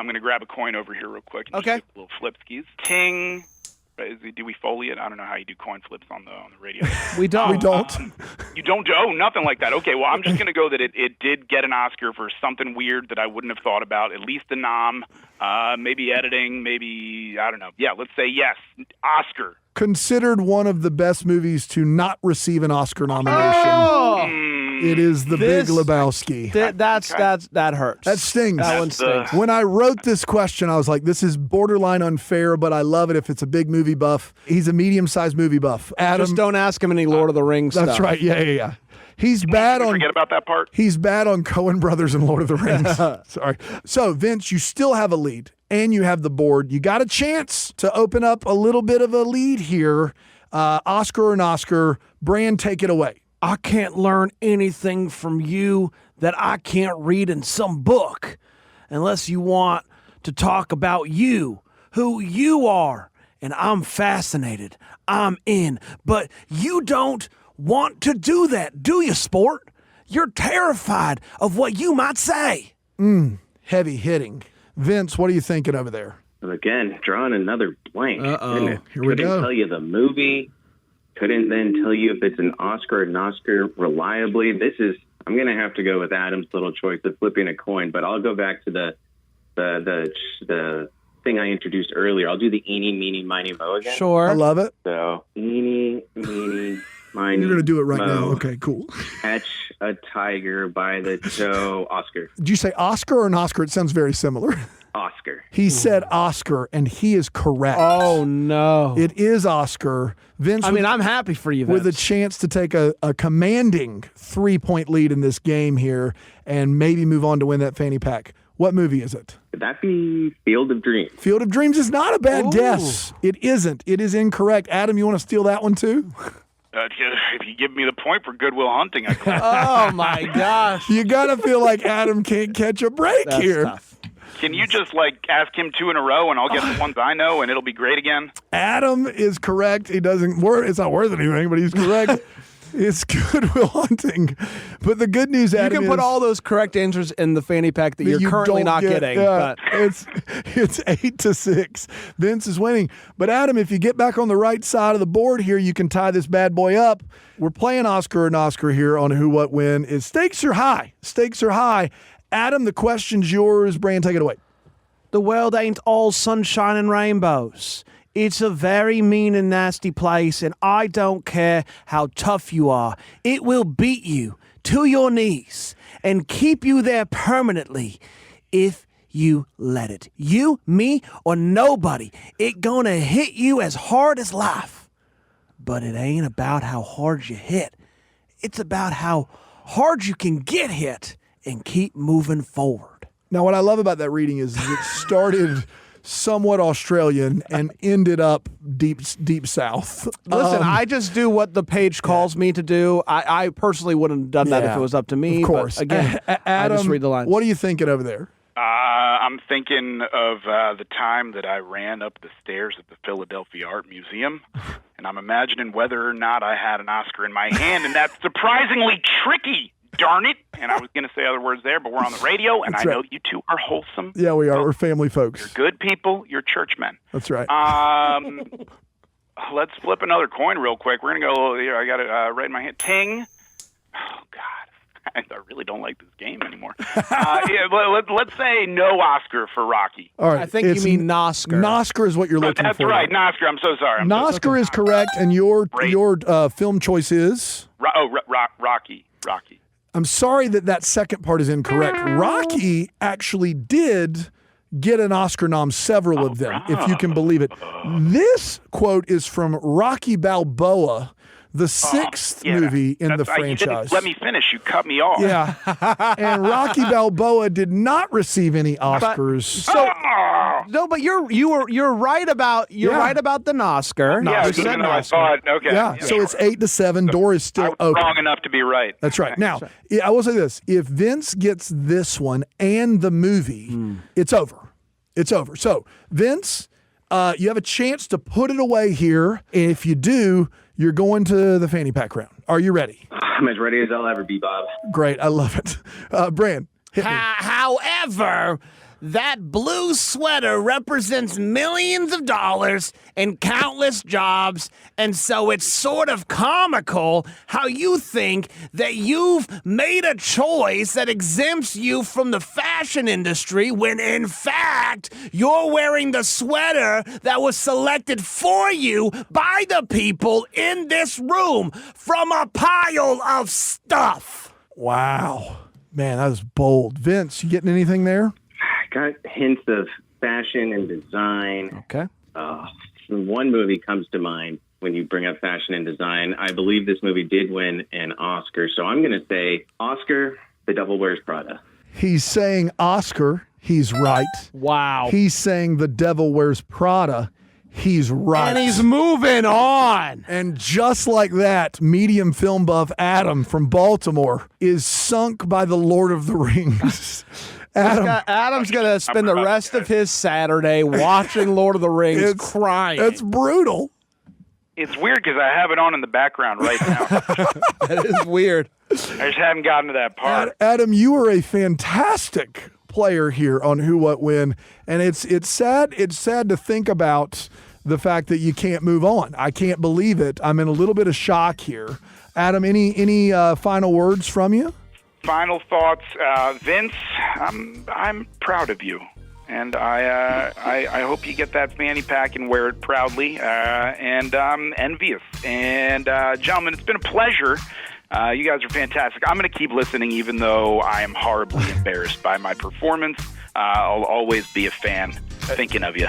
gonna grab a coin over here real quick. And Okay. just do a little flip skis. Ting. Do we Foley it? I don't know how you do coin flips on the radio. We don't. We don't. You don't do? Oh, nothing like that. Okay, well, I'm just going to go that it did get an Oscar for something weird that I wouldn't have thought about, at least a nom, maybe editing, maybe, I don't know. Yeah, let's say yes, Oscar. Considered one of the best movies to not receive an Oscar nomination. It is The This- Big Lebowski. That hurts. That stings. That one That's the- stings. When I wrote this question, I was like, this is borderline unfair, but I love it if it's a big movie buff. He's a medium-sized movie buff. Adam, Just don't ask him any Lord of the Rings that's stuff. right. Yeah. He's bad on Forget about that part. He's bad on Coen Brothers and Lord of the Rings. Sorry. So, Vince, you still have a lead and you have the board. You got a chance to open up a little bit of a lead here. Oscar or Noscar, Brand, take it away. I can't learn anything from you that I can't read in some book unless you want to talk about you, who you are. And I'm fascinated. I'm in. But you don't want to do that, do you, sport? You're terrified of what you might say. Heavy hitting. Vince, what are you thinking over there? Again, drawing another blank. Here we Couldn't go. tell you the movie. Couldn't then tell you if it's an Oscar or Noscar reliably. I'm going to have to go with Adam's little choice of flipping a coin, but I'll go back to the thing I introduced earlier. I'll do the eeny, meeny, miny, mo again. Sure. I love it. So, eeny, meeny, miny, You're going to do it right mo. now. Okay, cool. Catch a tiger by the toe. Oscar. Did you say Oscar or an Oscar? It sounds very similar. Oscar. He said Oscar, and he is correct. Oh, no. It is Oscar. Vince, I mean, I'm happy for you, with a Vince. chance to take a commanding 3-point lead in this game here and maybe move on to win that fanny pack. What movie is it? Could that be Field of Dreams? Field of Dreams is not a bad Ooh. guess. It isn't. It is incorrect. Adam, you want to steal that one too? If you give me the point for Goodwill Hunting, I can. Oh, my gosh. You got to feel like Adam can't catch a break That's here. tough. Can you just ask him 2 in a row, and I'll get the ones I know, and it'll be great again? Adam is correct. He doesn't work. It's not worth anything, but he's correct. It's Goodwill Hunting. But the good news, You Adam, can put is all those correct answers in the fanny pack that that you're you currently don't not get. getting. Yeah, But it's 8-6. Vince is winning. But Adam, if you get back on the right side of the board here, you can tie this bad boy up. We're playing Oscar and Oscar here on Who What When. Stakes are high. Stakes are high. Adam, the question's yours. Brand, take it away. The world ain't all sunshine and rainbows. It's a very mean and nasty place, and I don't care how tough you are. It will beat you to your knees and keep you there permanently if you let it. You, me, or nobody. It gonna hit you as hard as life. But it ain't about how hard you hit. It's about how hard you can get hit and keep moving forward. Now, what I love about that reading is it started somewhat Australian and ended up deep south. listen, I just do what the page calls me to do. I personally wouldn't have done that if Yeah, it was up to me. Of course. But again, Adam, I just read the lines. what are you thinking over there? I'm thinking of the time that I ran up the stairs at the Philadelphia Art Museum, and I'm imagining whether or not I had an Oscar in my hand, and that's surprisingly tricky. Darn it. And I was going to say other words there, but we're on the radio, and That's I know right. you two are wholesome. Yeah, we are. We're family folks. You're good people. You're churchmen. That's right. Let's flip another coin real quick. We're going to go here. I got it right in my hand. Ting. Oh, God. I really don't like this game anymore. Let's say no Oscar for Rocky. All right. I think you it's mean Noscar. Noscar is what you're looking That's for. right, Oscar. I'm so sorry. Noscar is correct, and your film choice is? Rocky. I'm sorry that second part is incorrect. Rocky actually did get an Oscar nom, several of them, if you can believe it. This quote is from Rocky Balboa, the sixth Yeah, movie in the that's- you didn't franchise. let me finish. You cut me off. Yeah. And Rocky Balboa did not receive any Oscars. Oh! No, but you're right about right about the Oscar. Yeah, You said even though I Oscar. thought, okay. Yeah, so it's 8-7. Door is I still was open. wrong enough to be right. That's right. Now, I will say this. If Vince gets this one and the movie, it's over. It's over. So, Vince, you have a chance to put it away here. And if you do, you're going to the fanny pack round. Are you ready? I'm as ready as I'll ever be, Bob. Great. I love it. Bran, hit me. However, that blue sweater represents millions of dollars and countless jobs, and so it's sort of comical how you think that you've made a choice that exempts you from the fashion industry when in fact you're wearing the sweater that was selected for you by the people in this room from a pile of stuff. Wow. Man, that was bold. Vince, you getting anything there? Got hints of fashion and design. Okay. One movie comes to mind when you bring up fashion and design. I believe this movie did win an Oscar, so I'm going to say Oscar, The Devil Wears Prada. He's saying Oscar. He's right. Wow. He's saying The Devil Wears Prada. He's right. And he's moving on. And just like that, medium film buff Adam from Baltimore is sunk by the Lord of the Rings. Adam's going to spend the rest of his Saturday watching Lord of the Rings, crying. It's brutal. It's weird because I have it on in the background right now. That is weird. I just haven't gotten to that part. Adam, you are a fantastic player here on Who What When, and it's sad to think about the fact that you can't move on. I can't believe it. I'm in a little bit of shock here. Adam, any final words from you? Final thoughts, Vince. I'm proud of you, and I hope you get that fanny pack and wear it proudly. And I'm envious. And gentlemen, it's been a pleasure. You guys are fantastic. I'm going to keep listening, even though I am horribly embarrassed by my performance. I'll always be a fan. Thinking of you.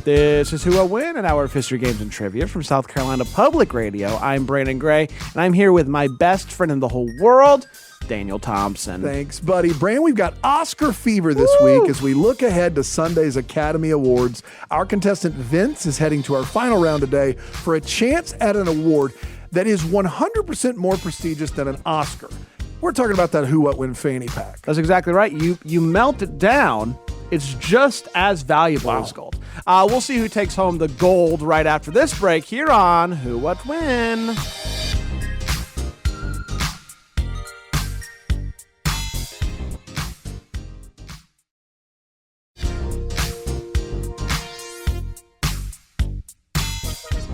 This is Who What When, an hour of history, games, and trivia from South Carolina Public Radio. I'm Brandon Gray, and I'm here with my best friend in the whole world, Daniel Thompson. Thanks, buddy. Brand, we've got Oscar fever this week as we look ahead to Sunday's Academy Awards. Our contestant Vince is heading to our final round today for a chance at an award that is 100% more prestigious than an Oscar. We're talking about that Who What When fanny pack. That's exactly right. You melt it down, it's just as valuable as gold. We'll see who takes home the gold right after this break here on Who What When.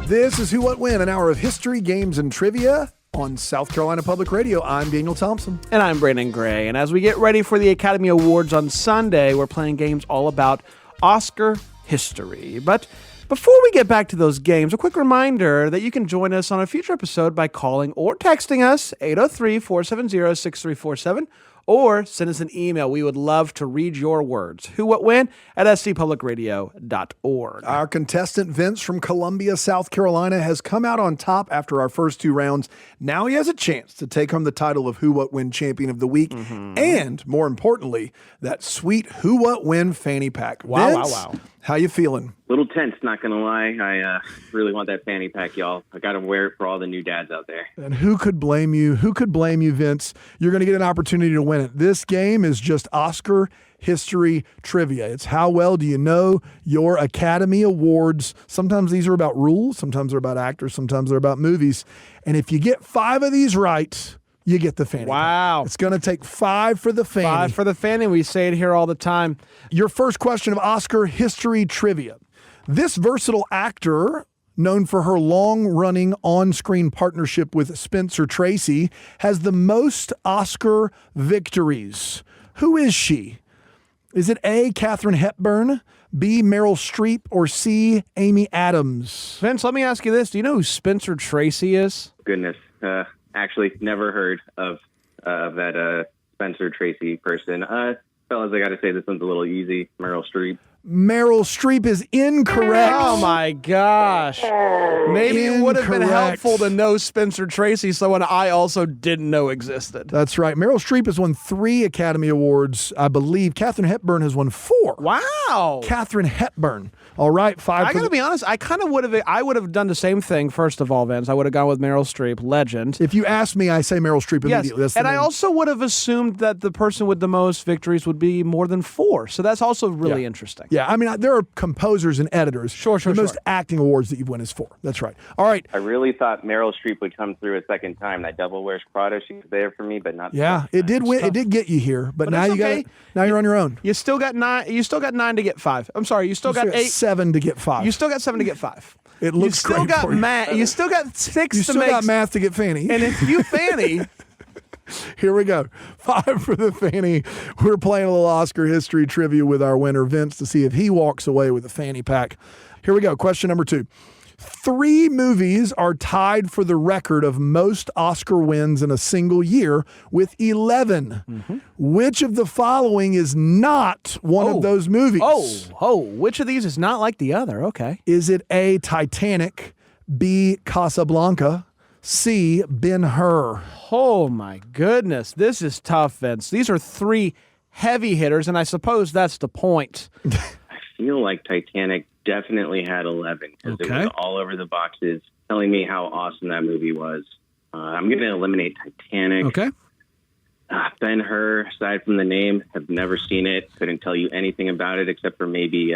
This is Who What When, an hour of history, games, and trivia on South Carolina Public Radio. I'm Daniel Thompson. And I'm Brandon Gray. And as we get ready for the Academy Awards on Sunday, we're playing games all about Oscar history. But before we get back to those games, a quick reminder that you can join us on a future episode by calling or texting us 803-470-6347 or send us an email. We would love to read your words. Who What When at scpublicradio.org. Our contestant Vince from Columbia, South Carolina, has come out on top after our first two rounds. Now he has a chance to take home the title of Who What When Champion of the Week, and more importantly, that sweet Who What When fanny pack. Vince, Wow. How you feeling? Little tense, not gonna lie. I really want that fanny pack, y'all. I gotta wear it for all the new dads out there. And who could blame you? Who could blame you, Vince? You're going to get an opportunity to win it. This game is just Oscar history trivia. It's how well do you know your Academy Awards. Sometimes these are about rules. Sometimes they're about actors. Sometimes they're about movies. And if you get 5 of these right, you get the fanny. Wow. pack. It's going to take 5 for the fanny. 5 for the fanny. We say it here all the time. Your first question of Oscar history trivia. This versatile actor, known for her long-running on-screen partnership with Spencer Tracy, has the most Oscar victories. Who is she? Is it A, Katharine Hepburn, B, Meryl Streep, or C, Amy Adams? Vince, let me ask you this. Do you know who Spencer Tracy is? Goodness, actually never heard of that Spencer Tracy person. Fellas, I gotta say this one's a little easy. Meryl Streep. Meryl Streep is incorrect. Oh my gosh. Maybe it would have been Incorrect. helpful to know Spencer Tracy, someone I also didn't know existed. That's right. Meryl Streep has won 3 Academy Awards, I believe. Katharine Hepburn has won 4. Wow. Katharine Hepburn. All right, 5. I gotta be honest, I would have done the same thing, first of all, Vince. I would have gone with Meryl Streep, legend. If you ask me, I say Meryl Streep Yes, immediately. That's the and I name. also would have assumed that the person with the most victories would be more than 4. So that's also really interesting. Yeah, I mean, there are composers and editors. Sure. The most acting awards that you've won is 4. That's right. All right. I really thought Meryl Streep would come through a second time. That Devil Wears Prada, she was there for me, but not. Yeah, it did win. It did get you here, but now it's you okay. got. Now you're on your own. You still got 9. You still got 9 to get 5. I'm sorry. You still got 8. 7 to get 5. You still got 7 to get 5. It looks you still great got for you. math. You still got 6 You to still make. got math to get Fanny. And if you Fanny, Here we go. 5 for the Fanny. We're playing a little Oscar history trivia with our winner, Vince, to see if he walks away with a fanny pack. Here we go. Question number 2. 3 movies are tied for the record of most Oscar wins in a single year with 11. Which of the following is not one of those movies? which of these is not like the other? Okay. Is it A, Titanic, B, Casablanca, C, Ben-Hur? Oh my goodness, this is tough, Vince. These are 3 heavy hitters, and I suppose that's the point. I feel like Titanic definitely had 11 because it Okay. was all over the boxes, telling me how awesome that movie was. I'm going to eliminate Titanic. Okay. Ben-Hur, aside from the name, have never seen it. Couldn't tell you anything about it except for maybe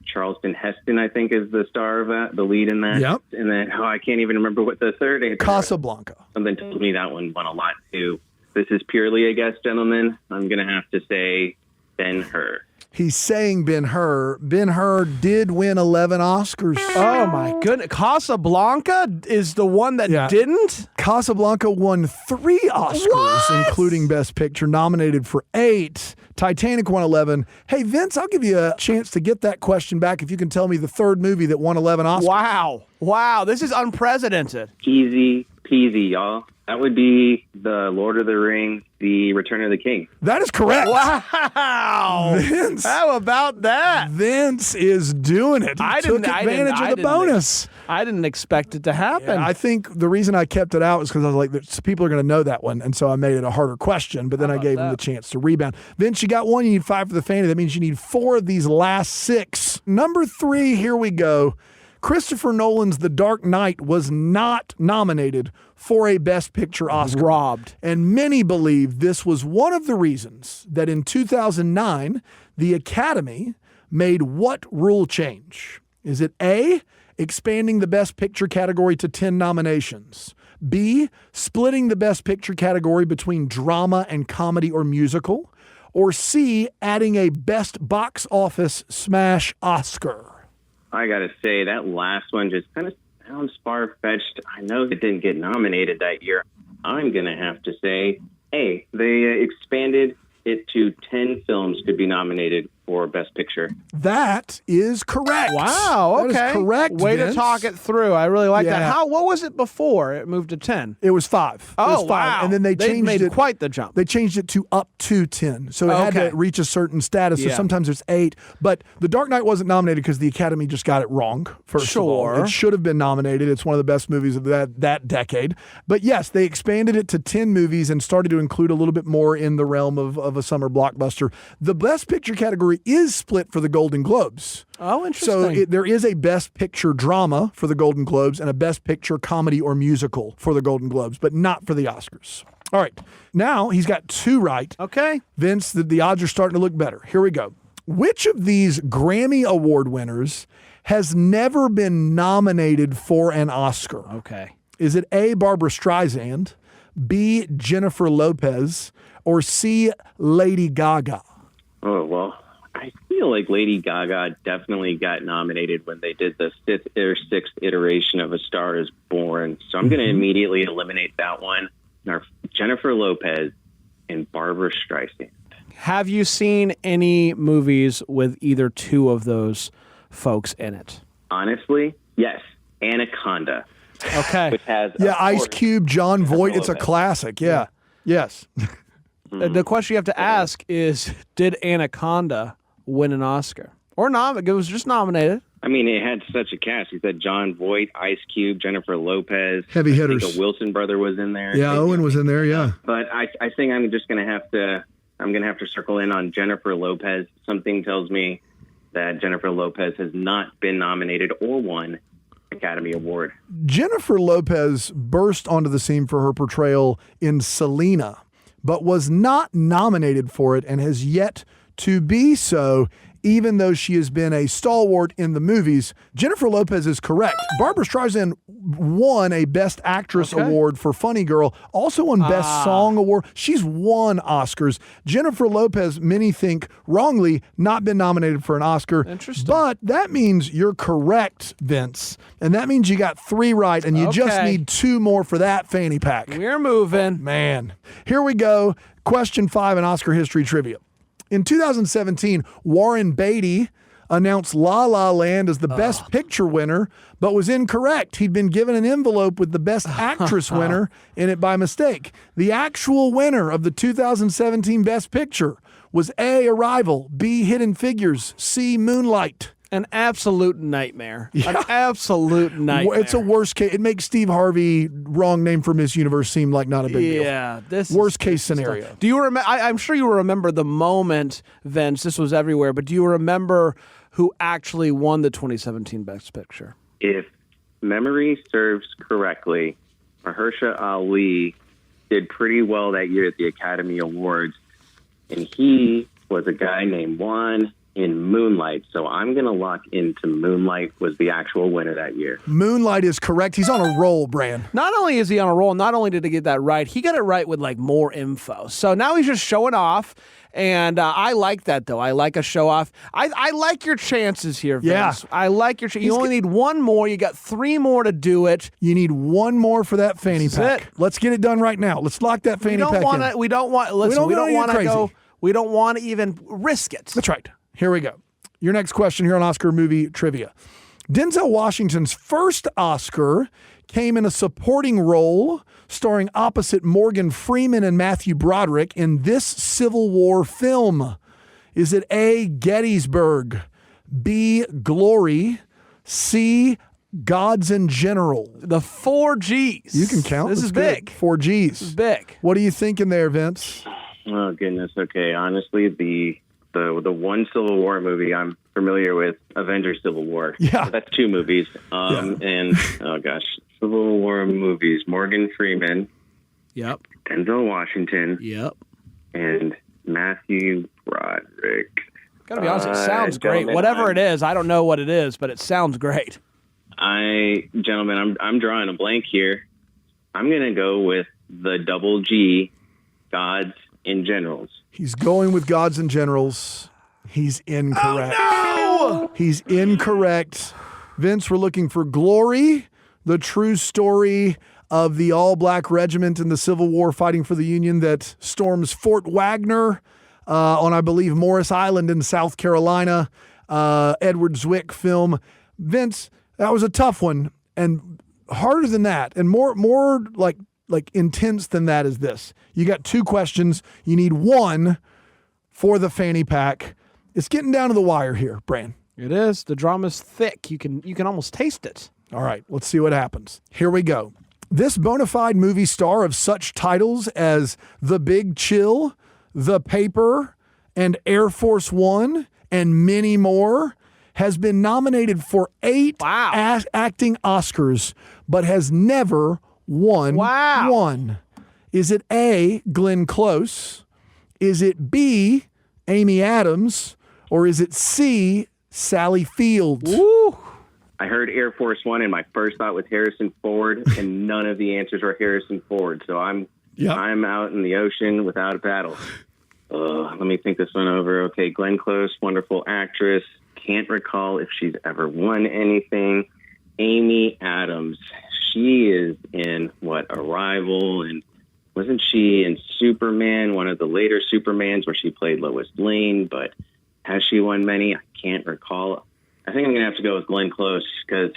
Charleston Heston, I think, is the star of that, the lead in that. Yep. And then, I can't even remember what the third answer was. Casablanca. Something told me that one won a lot, too. This is purely a guess, gentlemen. I'm going to have to say Ben-Hur. He's saying Ben-Hur. Ben-Hur did win 11 Oscars. Oh my goodness, Casablanca is the one that Yeah. didn't. Casablanca won 3 Oscars, What? including Best Picture, nominated for 8. Titanic won 11. Hey, Vince, I'll give you a chance to get that question back if you can tell me the third movie that won 11 Oscars. Wow, this is unprecedented. Easy peasy, y'all. That would be the Lord of the Rings, The Return of the King. That is correct. Wow, Vince. how about that? Vince is doing it. He took advantage of the bonus. I didn't expect it to happen. I think the reason I kept it out is because I was like, people are going to know that one. And so I made it a harder question, but then I gave him the chance to rebound. Vince, you got 1. You need 5 for the Fanny. That means you need 4 of these last 6. Number 3, here we go. Christopher Nolan's The Dark Knight was not nominated for a Best Picture Oscar. Robbed. And many believe this was one of the reasons that in 2009, the Academy made what rule change? Is it A, expanding the Best Picture category to 10 nominations? B, splitting the Best Picture category between drama and comedy or musical? Or C, adding a Best Box Office Smash Oscar? I got to say, that last one just kind of sounds far-fetched. I know it didn't get nominated that year. I'm going to have to say, A, they expanded it to 10 films could be nominated for Best Picture. That is correct. Wow, okay. That is correct, Way Vince. to talk it through. I really like Yeah. that. What was it before it moved to 10? It was 5. It was 5. Wow. And then they changed made it. quite the jump. They changed it to up to 10. So it had Okay. to reach a certain status. So Yeah. sometimes it's 8. But The Dark Knight wasn't nominated because the Academy just got it wrong, first of all. Sure. It should have been nominated. It's one of the best movies of that decade. But yes, they expanded it to 10 movies and started to include a little bit more in the realm of a summer blockbuster. The Best Picture category is split for the Golden Globes. Oh, So interesting. there is a Best Picture drama for the Golden Globes and a Best Picture comedy or musical for the Golden Globes, but not for the Oscars. All right. Now he's got 2 right. Okay. Vince, the odds are starting to look better. Here we go. Which of these Grammy Award winners has never been nominated for an Oscar? Okay. Is it A, Barbara Streisand, B, Jennifer Lopez, or C, Lady Gaga? Oh, well, I feel like Lady Gaga definitely got nominated when they did the 5th or 6th iteration of A Star is Born. So I'm going to immediately eliminate that one. Now, Jennifer Lopez and Barbara Streisand. Have you seen any movies with either 2 of those folks in it? Honestly, yes. Anaconda, Okay. which has Ice Cube, John Voight. It's a Lopez. classic. Yeah. Yes. The question you have to ask is, did Anaconda win an Oscar? Or it was just nominated. I mean, it had such a cast. You said John Voight, Ice Cube, Jennifer Lopez. Heavy hitters. I think a Wilson brother was in there. Yeah, Owen was in there, yeah. But I think I'm just going to have to circle in on Jennifer Lopez. Something tells me that Jennifer Lopez has not been nominated or won Academy Award. Jennifer Lopez burst onto the scene for her portrayal in Selena, but was not nominated for it and has yet to be so, even though she has been a stalwart in the movies. Jennifer Lopez is correct. Barbra Streisand won a Best Actress award for Funny Girl, also won Best Song award. She's won Oscars. Jennifer Lopez, many think wrongly, not been nominated for an Oscar. Interesting. But that means you're correct, Vince. And that means you got 3 right, and you just need 2 more for that fanny pack. We're moving. Man. Here we go. Question 5 in Oscar history trivia. In 2017, Warren Beatty announced La La Land as the Best Picture winner, but was incorrect. He'd been given an envelope with the Best Actress winner in it by mistake. The actual winner of the 2017 Best Picture was A, Arrival, B, Hidden Figures, C, Moonlight. An absolute nightmare. An absolute nightmare. It's a worst case. It makes Steve Harvey, wrong name for Miss Universe, seem like not a big deal. Yeah. Worst case scenario. Do you remember? I'm sure you remember the moment, Vince. This was everywhere. But do you remember who actually won the 2017 Best Picture? If memory serves correctly, Mahershala Ali did pretty well that year at the Academy Awards, and he was a guy named Juan in Moonlight. So I'm going to lock into Moonlight was the actual winner that year. Moonlight is correct. He's on a roll, Bran. Not only is he on a roll, not only did he get that right, he got it right with like more info. So now he's just showing off. And I like that, though. I like a show off. I like your chances here, Vince. Yeah. I like your chances. You only need 1 more. You got 3 more to do it. You need 1 more for that fanny pack. it. Let's get it done right now. Let's lock that fanny pack in. We don't want to go. We don't want to even risk it. That's right. Here we go. Your next question here on Oscar movie trivia. Denzel Washington's first Oscar came in a supporting role starring opposite Morgan Freeman and Matthew Broderick in this Civil War film. Is it A, Gettysburg, B, Glory, C, Gods and Generals? The 4 Gs. You can count. This That's is good. big. 4 Gs. This is big. What are you thinking there, Vince? Oh, goodness. Okay. Honestly, the one Civil War movie I'm familiar with, Avengers Civil War. Yeah. That's 2 movies. And, oh, gosh, Civil War movies, Morgan Freeman, Yep. Denzel Washington, Yep. and Matthew Broderick. Gotta be honest, it sounds great. Gentlemen, Whatever it is, I don't know what it is, but it sounds great. Gentlemen, I'm drawing a blank here. I'm going to go with the double G, Gods and Generals. He's going with Gods and Generals. He's incorrect. Oh, no! He's incorrect. Vince, we're looking for Glory, the true story of the all-black regiment in the Civil War fighting for the Union that storms Fort Wagner on, I believe, Morris Island in South Carolina. Edward Zwick film. Vince, that was a tough one, and harder than that, and more like intense than that is this. You got 2 questions. You need 1 for the fanny pack. It's getting down to the wire here, Bran. It is. The drama's thick. You can almost taste it. All right, let's see what happens. Here we go. This bona fide movie star of such titles as The Big Chill, The Paper, and Air Force One, and many more, has been nominated for 8 acting Oscars, but has never won one. Is it A, Glenn Close? Is it B, Amy Adams? Or is it C, Sally Fields? Woo! I heard Air Force One, and my first thought was Harrison Ford, and none of the answers were Harrison Ford. So I'm out in the ocean without a paddle. Let me think this one over. Okay, Glenn Close, wonderful actress. Can't recall if she's ever won anything. Amy Adams, she is in Arrival, and wasn't she in Superman, one of the later Supermans where she played Lois Lane? But has she won many? I can't recall. I think I'm going to have to go with Glenn Close because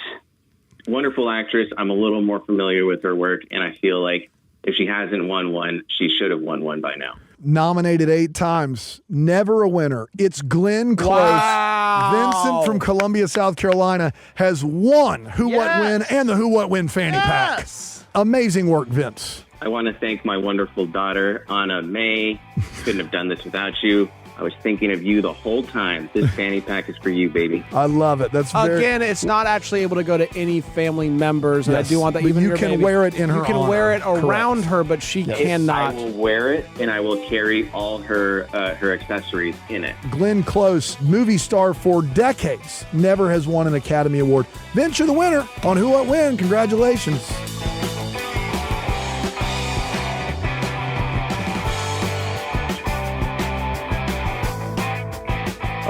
wonderful actress. I'm a little more familiar with her work, and I feel like if she hasn't won one, she should have won one by now. Nominated 8 times, never a winner. It's Glenn Close. Wow. Vincent from Columbia, South Carolina, has won Who What Win and the Who What Win fanny pack. Amazing work, Vince. I want to thank my wonderful daughter, Anna May. Couldn't have done this without you. I was thinking of you the whole time. This fanny pack is for you, baby. I love it. That's very... Again, it's not actually able to go to any family members, and I do want that. But even you your can baby. wear it in her You can honor. wear it around Correct. her, but she cannot. I will wear it, and I will carry all her accessories in it. Glenn Close, movie star for decades, never has won an Academy Award. Vince, you're the winner on Who What Win. Congratulations.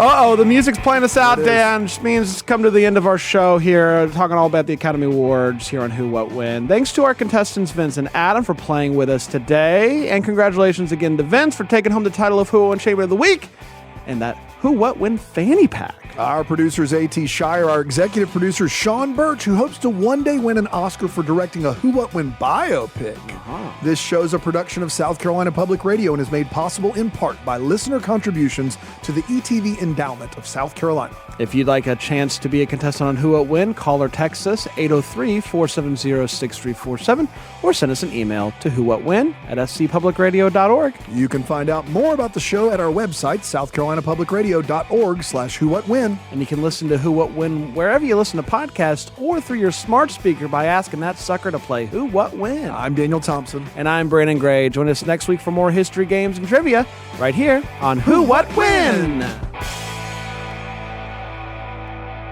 Uh-oh, the music's playing us out, It is. Dan. Which means it's come to the end of our show here, talking all about the Academy Awards here on Who What Win. Thanks to our contestants, Vince and Adam, for playing with us today. And congratulations again to Vince for taking home the title of Who What Win Champion of the Week and that Who What Win fanny pack. Our producer is A.T. Shire. Our executive producer is Sean Birch, who hopes to one day win an Oscar for directing a Who What Win biopic. This show's a production of South Carolina Public Radio and is made possible in part by listener contributions to the ETV Endowment of South Carolina. If you'd like a chance to be a contestant on Who What Win, call or text us 803-470-6347 or send us an email to whowhatwin@scpublicradio.org. You can find out more about the show at our website, southcarolinapublicradio.org/whowhatwin. And you can listen to Who What Win wherever you listen to podcasts or through your smart speaker by asking that sucker to play Who What Win. I'm Daniel Thompson. And I'm Brandon Gray. Join us next week for more history, games, and trivia right here on Who What Win.